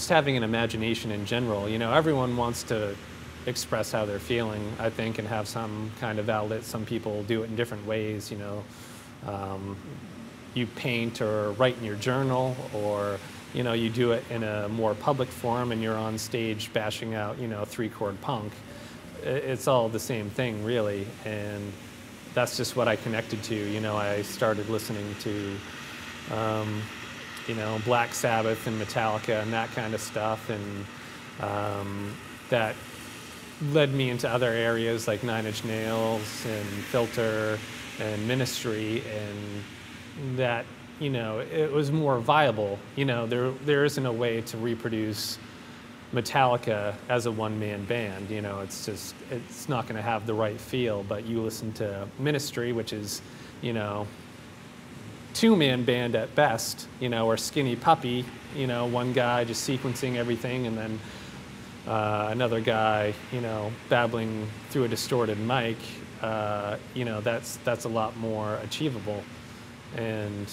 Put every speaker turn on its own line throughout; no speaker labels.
just having an imagination in general. You know, everyone wants to express how they're feeling, I think, and have some kind of outlet. Some people do it in different ways, you know. You paint or write in your journal, or, you know, you do it in a more public forum and you're on stage bashing out, you know, 3-chord punk. It's all the same thing, really, and that's just what I connected to. You know, I started listening to, you know, Black Sabbath and Metallica and that kind of stuff, and that led me into other areas like Nine Inch Nails and Filter and Ministry, and that, you know, it was more viable. You know, there isn't a way to reproduce Metallica as a one-man band. You know, it's just, it's not going to have the right feel. But you listen to Ministry, which is, you know, two-man band at best, you know, or Skinny Puppy, you know, one guy just sequencing everything, and then another guy, you know, babbling through a distorted mic. You know, that's a lot more achievable. And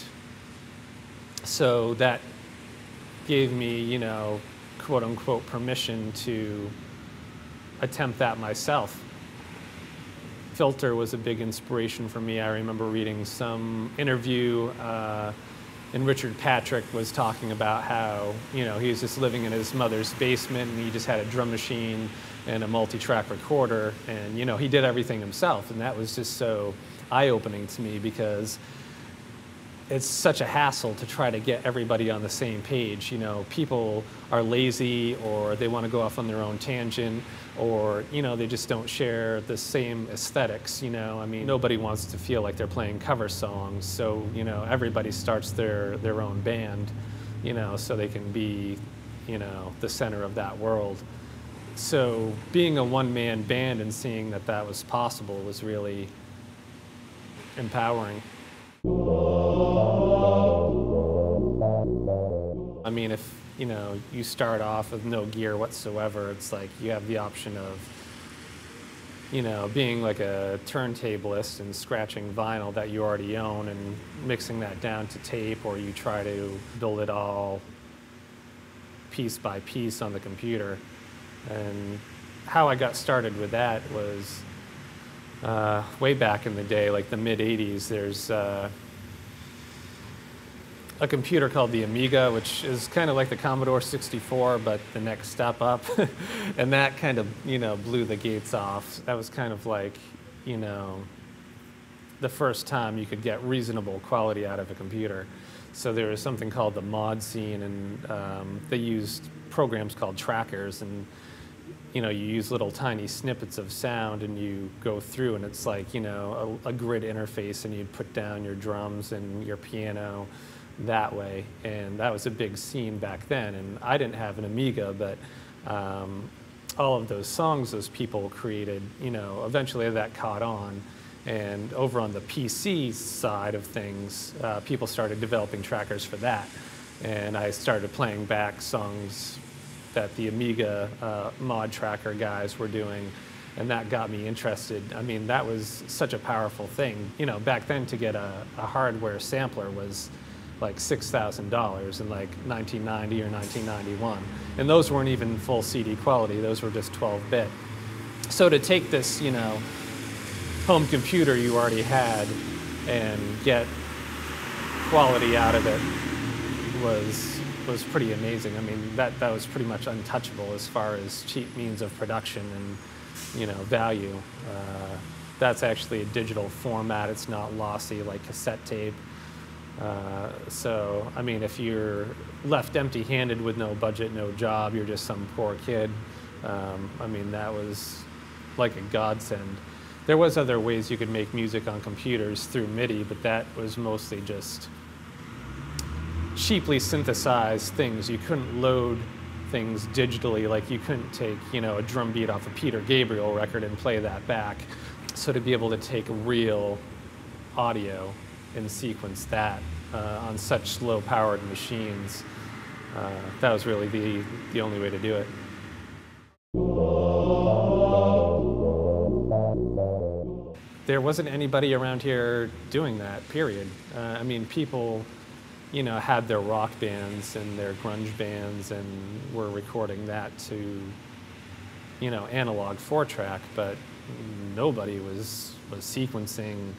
so that gave me, you know, quote unquote permission to attempt that myself. Filter was a big inspiration for me. I remember reading some interview and Richard Patrick was talking about how, you know, he was just living in his mother's basement and he just had a drum machine and a multi-track recorder, and, you know, he did everything himself. And that was just so eye-opening to me, because it's such a hassle to try to get everybody on the same page. You know, people are lazy, or they want to go off on their own tangent, or, you know, they just don't share the same aesthetics. You know, I mean, nobody wants to feel like they're playing cover songs, so, you know, everybody starts their own band, you know, so they can be, you know, the center of that world. So being a one-man band and seeing that that was possible was really empowering. I mean, if, you know, you start off with no gear whatsoever, it's like you have the option of, you know, being like a turntablist and scratching vinyl that you already own and mixing that down to tape, or you try to build it all piece by piece on the computer. And how I got started with that was way back in the day, like the mid-'80s. There's a computer called the Amiga, which is kind of like the Commodore 64, but the next step up. And that kind of, you know, blew the gates off. That was kind of like, you know, the first time you could get reasonable quality out of a computer. So there was something called the mod scene, and they used programs called trackers, and, you know, you use little tiny snippets of sound and you go through, and it's like, you know, a grid interface, and you'd put down your drums and your piano that way. And that was a big scene back then. And I didn't have an Amiga, but all of those songs those people created, you know, eventually that caught on. And over on the PC side of things, people started developing trackers for that. And I started playing back songs that the Amiga mod tracker guys were doing, and that got me interested. I mean, that was such a powerful thing. You know, back then to get a hardware sampler was like $6,000 in like 1990 or 1991. And those weren't even full CD quality, those were just 12-bit. So to take this, you know, home computer you already had and get quality out of it was pretty amazing. I mean, that was pretty much untouchable as far as cheap means of production and, you know, value. That's actually a digital format. It's not lossy like cassette tape. So, I mean, if you're left empty-handed with no budget, no job, you're just some poor kid, I mean, that was like a godsend. There was other ways you could make music on computers through MIDI, but that was mostly just cheaply synthesized things. You couldn't load things digitally, like you couldn't take, you know, a drum beat off a Peter Gabriel record and play that back. So to be able to take real audio and sequence that on such low-powered machines, that was really the only way to do it. There wasn't anybody around here doing that, period. I mean, people had their rock bands and their grunge bands and were recording that to, analog 4-track, but nobody was sequencing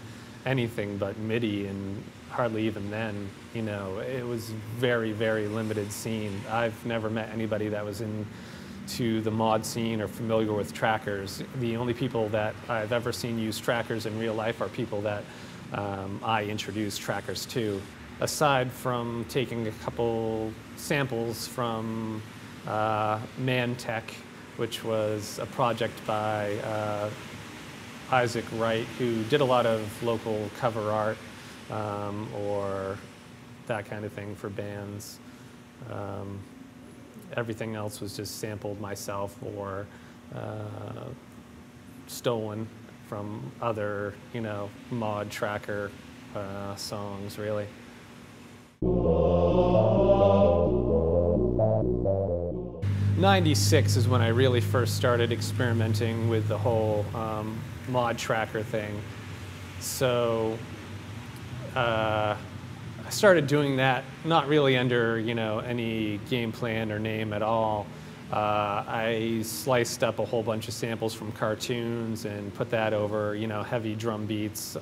anything but MIDI, and hardly even then, it was very, very limited scene. I've never met anybody that was into the mod scene or familiar with trackers. The only people that I've ever seen use trackers in real life are people that I introduced trackers to. Aside from taking a couple samples from Mantech, which was a project by Isaac Wright, who did a lot of local cover art or that kind of thing for bands. Everything else was just sampled myself or stolen from other, mod tracker songs, really. '96 is when I really first started experimenting with the whole mod tracker thing. So I started doing that not really under any game plan or name at all. I sliced up a whole bunch of samples from cartoons and put that over heavy drum beats,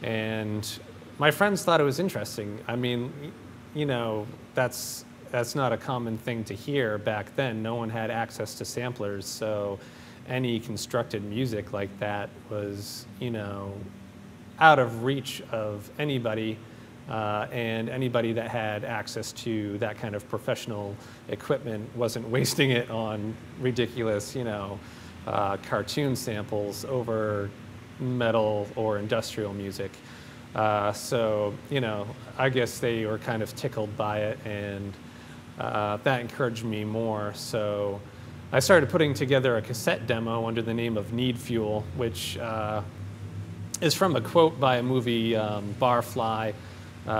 and my friends thought it was interesting. I mean, that's not a common thing to hear back then. No one had access to samplers, so any constructed music like that was, out of reach of anybody, and anybody that had access to that kind of professional equipment wasn't wasting it on ridiculous, cartoon samples over metal or industrial music. So, I guess they were kind of tickled by it, and that encouraged me more. So I started putting together a cassette demo under the name of Need Fuel, which is from a quote by a movie, Barfly,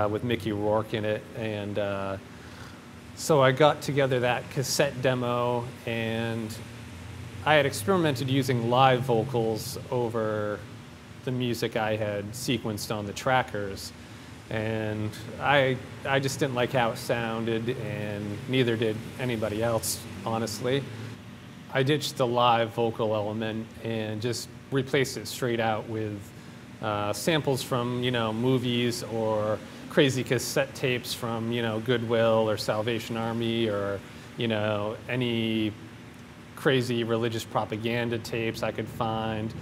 with Mickey Rourke in it. And so I got together that cassette demo, and I had experimented using live vocals over the music I had sequenced on the trackers, and I just didn't like how it sounded, and neither did anybody else, honestly. I ditched the live vocal element and just replaced it straight out with samples from movies or crazy cassette tapes from Goodwill or Salvation Army, or any crazy religious propaganda tapes I could find.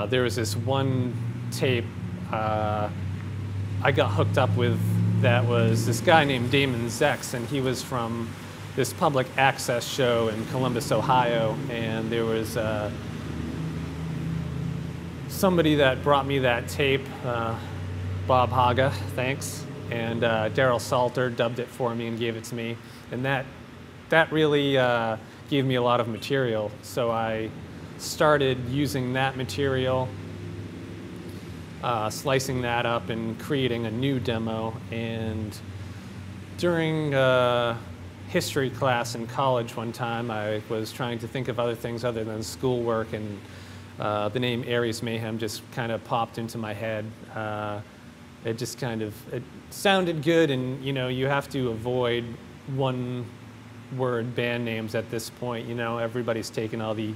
There was this one tape I got hooked up with that was this guy named Damon Zex, and he was from this public access show in Columbus, Ohio, and there was somebody that brought me that tape, Bob Haga, thanks, and Daryl Salter dubbed it for me and gave it to me, and that really gave me a lot of material. So I started using that material, slicing that up and creating a new demo. And during history class in college one time, I was trying to think of other things other than schoolwork, and the name Aries Mayhem just kind of popped into my head. It just kind of, it sounded good, and you have to avoid one-word band names at this point. Everybody's taken all the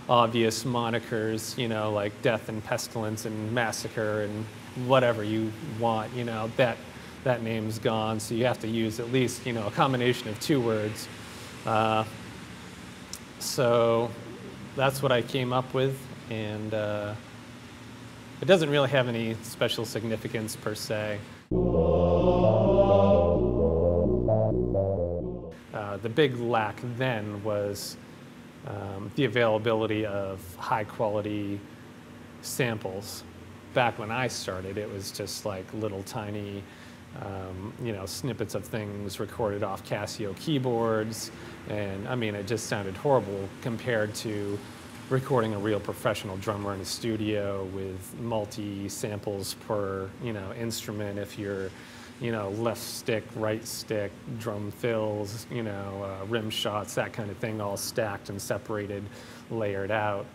obvious monikers, like Death and Pestilence and Massacre and whatever you want, that name's gone, so you have to use at least, a combination of 2 words. So that's what I came up with, and it doesn't really have any special significance per se. The big lack then was the availability of high-quality samples. Back when I started, it was just like little tiny, snippets of things recorded off Casio keyboards, and I mean, it just sounded horrible compared to recording a real professional drummer in a studio with multi-samples per, instrument. If you're, left stick, right stick, drum fills, rim shots, that kind of thing, all stacked and separated, layered out,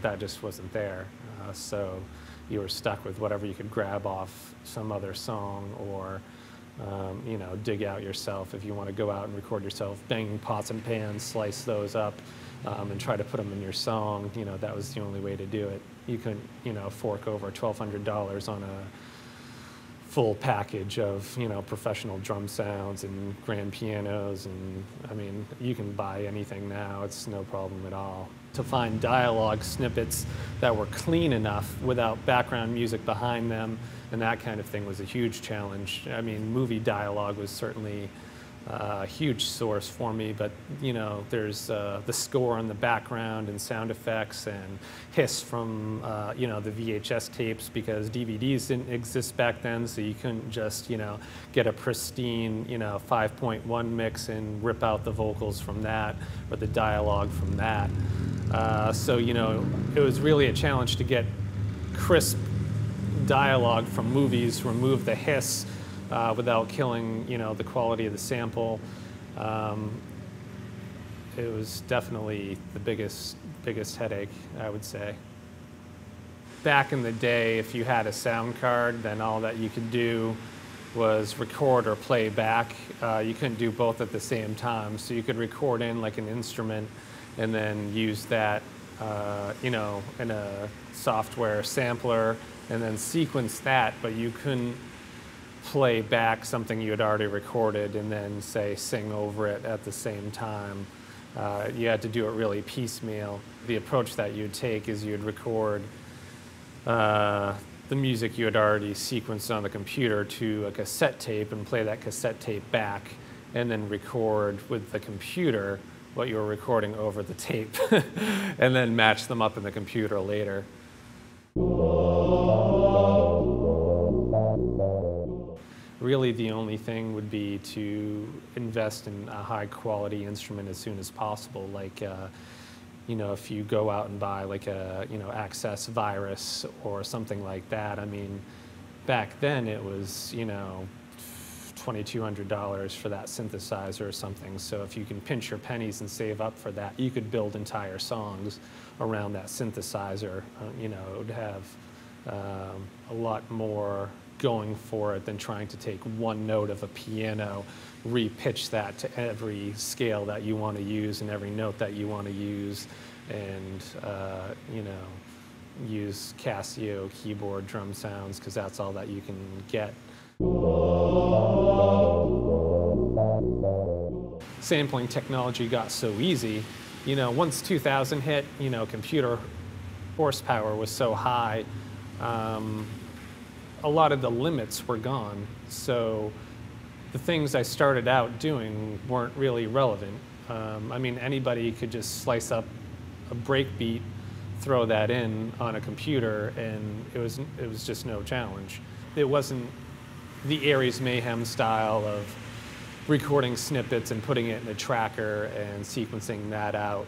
that just wasn't there. So you were stuck with whatever you could grab off some other song, or you know, dig out yourself. If you want to go out and record yourself banging pots and pans, slice those up, and try to put them in your song, you know, that was the only way to do it. You couldn't, you know, fork over $1,200 on a full package of, you know, professional drum sounds and grand pianos, and I mean, you can buy anything now, it's no problem at all. To find dialogue snippets that were clean enough without background music behind them and that kind of thing was a huge challenge. I mean, movie dialogue was certainly a huge source for me, but you know, there's the score in the background and sound effects and hiss from you know, the VHS tapes, because DVDs didn't exist back then, so you couldn't just, you know, get a pristine, you know, 5.1 mix and rip out the vocals from that or the dialogue from that. So you know, it was really a challenge to get crisp dialogue from movies, remove the hiss, without killing, you know, the quality of the sample. It was definitely the biggest headache, I would say. Back in the day, if you had a sound card, then all that you could do was record or play back. You couldn't do both at the same time, so you could record in like an instrument and then use that, you know, in a software sampler and then sequence that, but you couldn't play back something you had already recorded and then, say, sing over it at the same time. You had to do it really piecemeal. The approach that you'd take is you'd record the music you had already sequenced on the computer to a cassette tape and play that cassette tape back, and then record with the computer what you were recording over the tape, and then match them up in the computer later. Really, the only thing would be to invest in a high-quality instrument as soon as possible. Like, you know, if you go out and buy like a, you know, Access Virus or something like that. I mean, back then it was, you know, $2,200 for that synthesizer or something. So if you can pinch your pennies and save up for that, you could build entire songs around that synthesizer. You know, it would have a lot more going for it than trying to take one note of a piano, re-pitch that to every scale that you want to use and every note that you want to use, and you know, use Casio keyboard drum sounds, because that's all that you can get. Sampling technology got so easy. You know, once 2000 hit, you know, computer horsepower was so high, a lot of the limits were gone. So the things I started out doing weren't really relevant. I mean, anybody could just slice up a breakbeat, throw that in on a computer, and it was just no challenge. It wasn't the Aries Mayhem style of recording snippets and putting it in a tracker and sequencing that out.